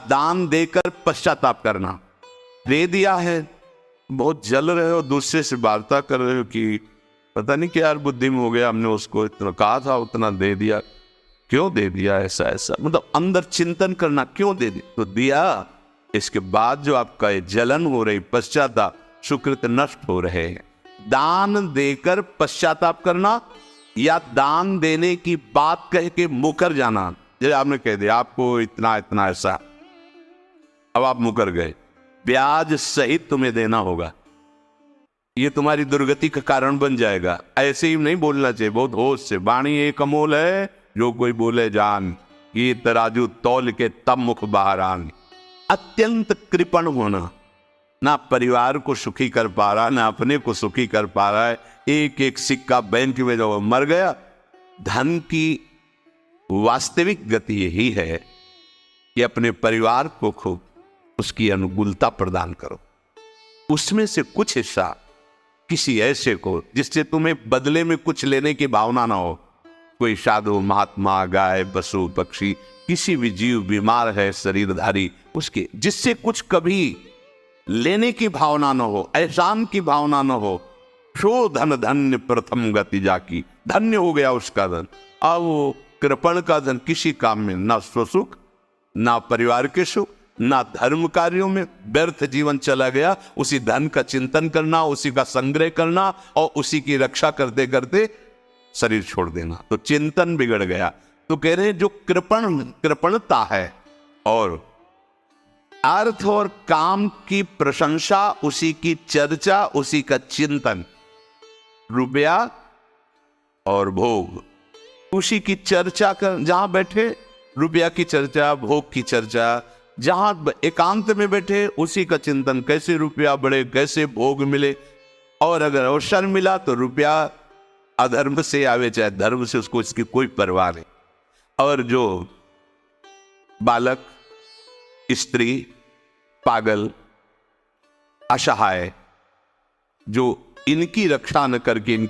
दान देकर पश्चाताप करना। दे दिया है, बहुत जल रहे हो, दूसरे से वार्ता कर रहे हो कि पता नहीं क्या यार बुद्धि में हो गया, हमने उसको इतना कहा था उतना दे दिया, क्यों दे दिया ऐसा ऐसा, मतलब अंदर चिंतन करना, क्यों दे दिया तो दिया। इसके बाद जो आपका ये जलन हो रही, पश्चाताप, सुकृत नष्ट हो रहे हैं। दान देकर पश्चाताप करना या दान देने की बात कह के मुकर जाना। जैसे आपने कह दिया आपको इतना इतना ऐसा, अब आप मुकर गए, ब्याज सहित तुम्हें देना होगा, ये तुम्हारी दुर्गति का कारण बन जाएगा। ऐसे ही नहीं बोलना चाहिए, बहुत होश से। वाणी एक अमोल है, जो कोई बोले जान, ये तराजू तौल के तब मुख बाहर आन। अत्यंत कृपण होना, ना परिवार को सुखी कर पा रहा, ना अपने को सुखी कर पा रहा है। एक एक सिक्का बैंक में जब मर गया। धन की वास्तविक गति यही है कि अपने परिवार को खूब उसकी अनुकूलता प्रदान करो, उसमें से कुछ हिस्सा किसी ऐसे को जिससे तुम्हें बदले में कुछ लेने की भावना ना हो। कोई साधु महात्मा, गाय, पशु, पक्षी, किसी भी जीव बीमार है शरीरधारी, उसके जिससे कुछ कभी लेने की भावना न हो, एहसान की भावना न हो। शो धन धन्य प्रथम गति जाकी, धन्य हो गया उसका धन। अब वो कृपण का धन किसी काम में, ना स्वसुख, ना परिवार के सुख, ना धर्म कार्यों में, व्यर्थ जीवन चला गया। उसी धन का चिंतन करना, उसी का संग्रह करना और उसी की रक्षा करते करते शरीर छोड़ देना, तो चिंतन बिगड़ गया। तो कह रहे हैं जो कृपणता है और अर्थ और काम की प्रशंसा, उसी की चर्चा, उसी का चिंतन, रुपया और भोग, उसी की चर्चा कर, जहां बैठे रुपया की चर्चा, भोग की चर्चा, जहां एकांत में बैठे उसी का चिंतन, कैसे रुपया बढ़े, कैसे भोग मिले। और अगर अवसर मिला तो रुपया अधर्म से आवे चाहे धर्म से, उसको इसकी कोई परवाह नहीं। और जो बालक, स्त्री, पागल, असहाय, जो इनकी रक्षा न करके इनकी